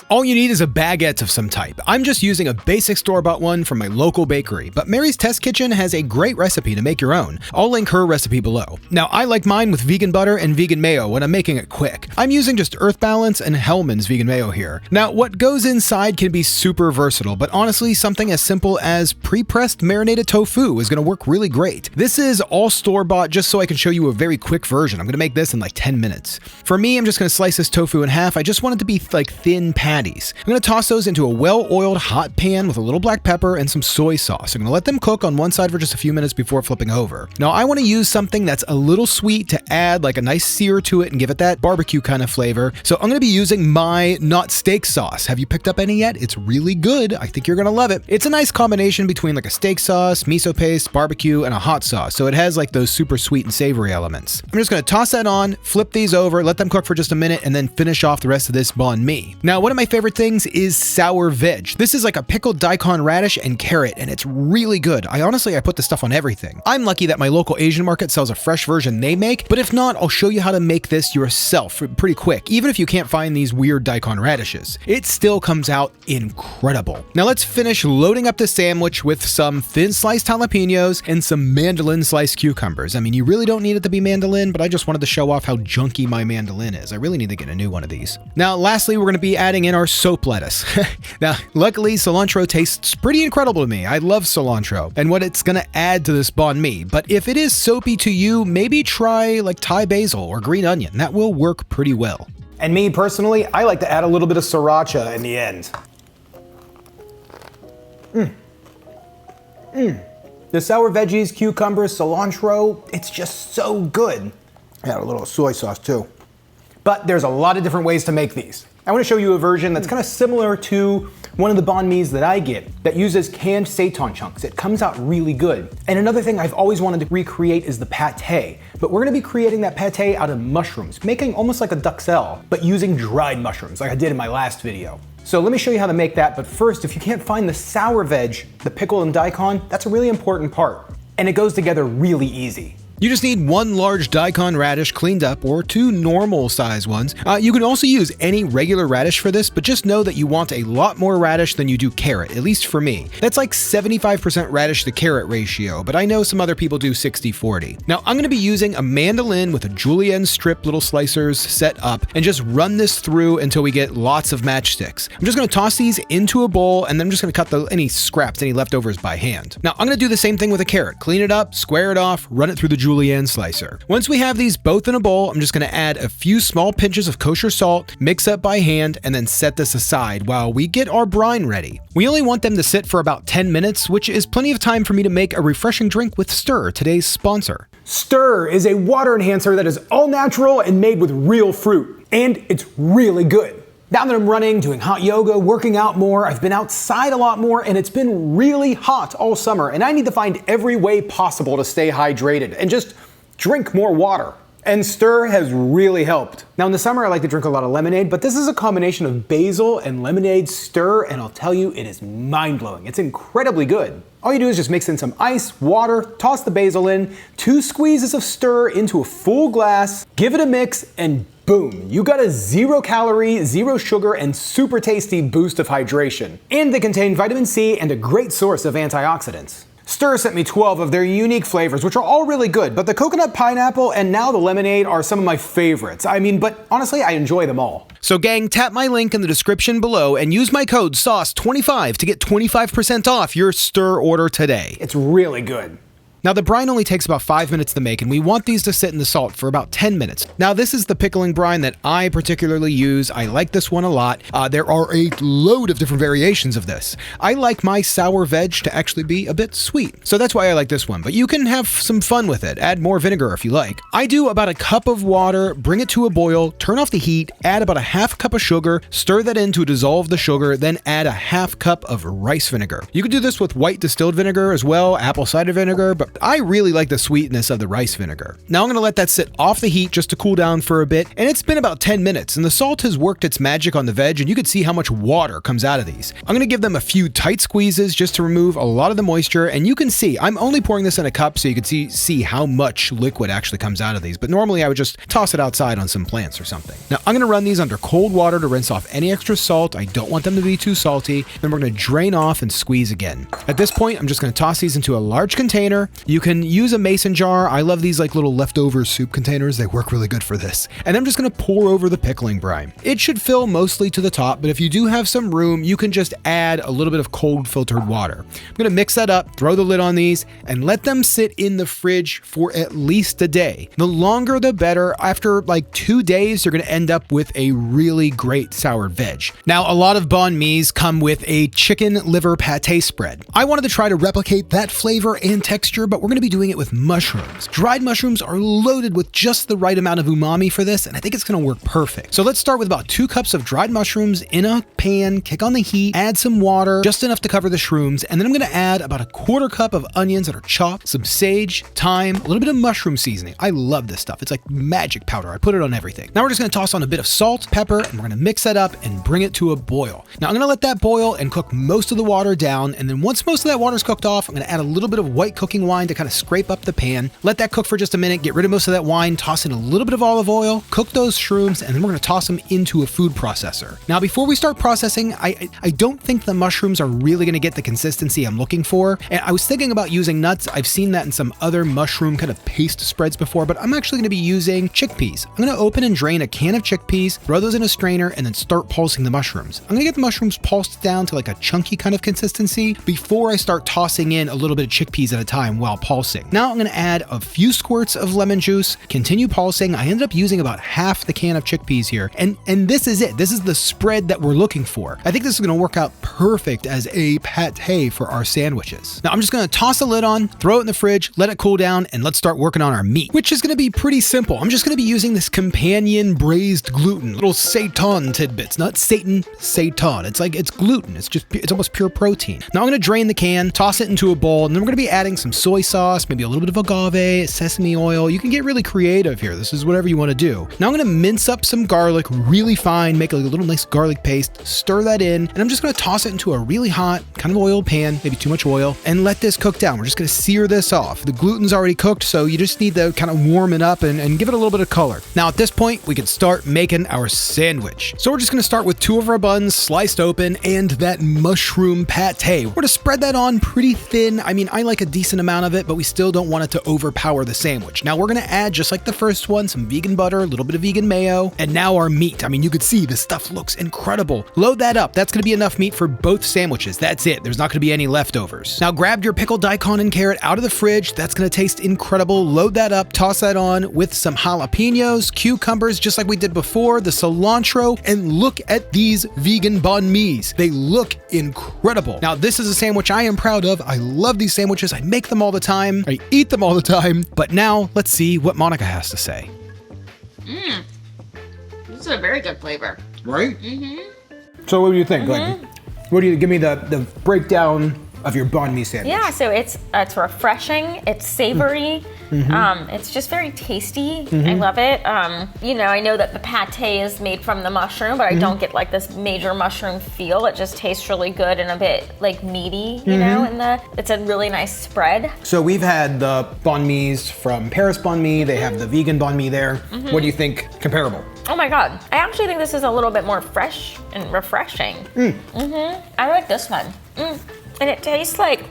All you need is a baguette of some type. I'm just using a basic store-bought one from my local bakery, but Mary's Test Kitchen has a great recipe to make your own. I'll link her recipe below. Now, I like mine with vegan butter and vegan mayo when I'm making it quick. I'm using just Earth Balance and Hellmann's vegan mayo here. Now, what goes inside can be super versatile, but honestly, something as simple as pre-pressed marinated tofu is going to work really great. This is all store-bought just so I can show you a very quick version. I'm going to make this in like 10 minutes. For me, I'm just going to slice this tofu in half. I just want it to be like thin patties. I'm going to toss those into a well-oiled hot pan with a little black pepper and some soy sauce. I'm going to let them cook on one side for just a few minutes before flipping over. Now, I want to use something that's a little sweet to add like a nice sear to it and give it that barbecue kind of flavor. So I'm going to be using my not steak sauce. Have you picked up any yet? It's really good. I think you're going to love it. It's a nice combination between like a steak sauce, miso paste, barbecue, and a hot sauce. So it has like those super sweet and savory elements. I'm just going to toss that on, flip these over, let them cook for just a minute, and then finish off the rest of this banh mi. Now, one of my favorite things is sour veg. This is like a pickled daikon radish and carrot, and it's really good. I put this stuff on everything. I'm lucky that my local Asian market sells a fresh version they make, but if not, I'll show you how to make this yourself pretty quick, even if you can't find these weird daikon radishes. It still comes out incredible. Now let's finish loading up the sandwich with some thin sliced jalapenos and some mandolin sliced cucumbers. I mean, you really don't need it to be mandolin, but I just wanted to show off how junky my mandolin is. I really need to get a new one of these. Now, lastly, we're going to be adding in our soap lettuce. Now, luckily, cilantro tastes pretty incredible to me. I love cilantro and what it's going to add to this banh mi. But if it is soapy to you, maybe try like Thai basil or green onion. That will work pretty well. And me personally, I like to add a little bit of sriracha in the end. The sour veggies, cucumbers, cilantro, it's just so good. Add a little soy sauce too. But there's a lot of different ways to make these. I want to show you a version that's kind of similar to one of the banh mi's that I get that uses canned seitan chunks. It comes out really good. And another thing I've always wanted to recreate is the pate. But we're going to be creating that pate out of mushrooms, making almost like a duxelle, but using dried mushrooms like I did in my last video. So let me show you how to make that, but first, if you can't find the sour veg, the pickle and daikon, that's a really important part. And it goes together really easy. You just need one large daikon radish cleaned up or two normal size ones. You can also use any regular radish for this, but just know that you want a lot more radish than you do carrot, at least for me. That's like 75% radish to carrot ratio, but I know some other people do 60-40. Now, I'm going to be using a mandolin with a julienne strip little slicers set up and just run this through until we get lots of matchsticks. I'm just going to toss these into a bowl and then I'm just going to cut any scraps, any leftovers by hand. Now, I'm going to do the same thing with a carrot. Clean it up, square it off, run it through the julienne slicer. Once we have these both in a bowl, I'm just going to add a few small pinches of kosher salt, mix up by hand, and then set this aside while we get our brine ready. We only want them to sit for about 10 minutes, which is plenty of time for me to make a refreshing drink with Stir, today's sponsor. Stir is a water enhancer that is all natural and made with real fruit, and it's really good. Now that I'm running, doing hot yoga, working out more, I've been outside a lot more, and it's been really hot all summer, and I need to find every way possible to stay hydrated and just drink more water. And Stir has really helped. Now in the summer, I like to drink a lot of lemonade, but this is a combination of basil and lemonade Stir, and I'll tell you, it is mind-blowing. It's incredibly good. All you do is just mix in some ice, water, toss the basil in, 2 squeezes of Stir into a full glass, give it a mix, and boom, you got a 0 calorie, 0 sugar, and super tasty boost of hydration. And they contain vitamin C and a great source of antioxidants. Stir sent me 12 of their unique flavors, which are all really good, but the coconut pineapple and now the lemonade are some of my favorites. But honestly, I enjoy them all. So gang, tap my link in the description below and use my code SAUCE25 to get 25% off your Stir order today. It's really good. Now the brine only takes about 5 minutes to make and we want these to sit in the salt for about 10 minutes. Now this is the pickling brine that I particularly use. I like this one a lot. There are a load of different variations of this. I like my sour veg to actually be a bit sweet, so that's why I like this one, but you can have some fun with it. Add more vinegar if you like. I do about a cup of water, bring it to a boil, turn off the heat, add about a half cup of sugar, stir that in to dissolve the sugar, then add a half cup of rice vinegar. You can do this with white distilled vinegar as well, apple cider vinegar, but but I really like the sweetness of the rice vinegar. Now I'm gonna let that sit off the heat just to cool down for a bit, and it's been about 10 minutes, and the salt has worked its magic on the veg, and you can see how much water comes out of these. I'm gonna give them a few tight squeezes just to remove a lot of the moisture, and you can see, I'm only pouring this in a cup so you can see how much liquid actually comes out of these, but normally I would just toss it outside on some plants or something. Now I'm gonna run these under cold water to rinse off any extra salt. I don't want them to be too salty. Then we're gonna drain off and squeeze again. At this point, I'm just gonna toss these into a large container. You can use a mason jar. I love these like little leftover soup containers. They work really good for this. And I'm just gonna pour over the pickling brine. It should fill mostly to the top, but if you do have some room, you can just add a little bit of cold filtered water. I'm gonna mix that up, throw the lid on these, and let them sit in the fridge for at least a day. The longer the better. After like 2 days, you're gonna end up with a really great soured veg. Now, a lot of banh mi's come with a chicken liver pate spread. I wanted to try to replicate that flavor and texture, but we're gonna be doing it with mushrooms. Dried mushrooms are loaded with just the right amount of umami for this, and I think it's gonna work perfect. So let's start with about 2 cups of dried mushrooms in a pan, kick on the heat, add some water, just enough to cover the shrooms, and then I'm gonna add about a 1/4 cup of onions that are chopped, some sage, thyme, a little bit of mushroom seasoning. I love this stuff. It's like magic powder. I put it on everything. Now we're just gonna toss on a bit of salt, pepper, and we're gonna mix that up and bring it to a boil. Now I'm gonna let that boil and cook most of the water down, and then once most of that water is cooked off, I'm gonna add a little bit of white cooking wine to kind of scrape up the pan. Let that cook for just a minute, get rid of most of that wine, toss in a little bit of olive oil, cook those shrooms, and then we're gonna toss them into a food processor. Now before we start processing, I don't think the mushrooms are really gonna get the consistency I'm looking for, and I was thinking about using nuts. I've seen that in some other mushroom kind of paste spreads before, but I'm actually gonna be using chickpeas. I'm gonna open and drain a can of chickpeas, throw those in a strainer, and then start pulsing the mushrooms. I'm gonna get the mushrooms pulsed down to like a chunky kind of consistency before I start tossing in a little bit of chickpeas at a time while pulsing. Now I'm gonna add a few squirts of lemon juice, continue pulsing. I ended up using about half the can of chickpeas here, and this is it. This is the spread that we're looking for. I think this is gonna work out perfect as a pate for our sandwiches. Now I'm just gonna toss the lid on, throw it in the fridge, let it cool down, and let's start working on our meat, which is gonna be pretty simple. I'm just gonna be using this companion braised gluten, little seitan tidbits, not Satan, seitan. It's gluten. It's almost pure protein. Now I'm gonna drain the can, toss it into a bowl, and then we're gonna be adding some soy sauce, maybe a little bit of agave, sesame oil. You can get really creative here. This is whatever you wanna do. Now I'm gonna mince up some garlic really fine, make a little nice garlic paste, stir that in, and I'm just gonna toss it into a really hot, kind of oiled pan, maybe too much oil, and let this cook down. We're just gonna sear this off. The gluten's already cooked, so you just need to kind of warm it up and give it a little bit of color. Now at this point, we can start making our sandwich. So we're just gonna start with 2 of our buns sliced open and that mushroom pate. We're gonna spread that on pretty thin. I mean, I like a decent amount of it, but we still don't want it to overpower the sandwich. Now we're gonna add, just like the first one, some vegan butter, a little bit of vegan mayo, and now our meat. I mean, you could see this stuff looks incredible. Load that up. That's gonna be enough meat for both sandwiches. That's it. There's not gonna be any leftovers. Now grab your pickled daikon and carrot out of the fridge. That's gonna taste incredible. Load that up, toss that on with some jalapenos, cucumbers, just like we did before, the cilantro, and look at these vegan banh mi's. They look incredible. Now this is a sandwich I am proud of. I love these sandwiches. I make them all the time. I eat them all the time. But now let's see what Monica has to say. This is a very good flavor. Right? So what do you think? Like, what do you give me the breakdown of your banh mi sandwich? Yeah, so it's refreshing, it's savory, it's just very tasty. I love it. You know, I know that the pate is made from the mushroom, but I don't get like this major mushroom feel. It just tastes really good and a bit like meaty, you know, it's a really nice spread. So we've had the banh mi's from Paris Banh Mi. They have the vegan banh mi there. What do you think comparable? Oh my God. I actually think this is a little bit more fresh and refreshing. I like this one. And it tastes like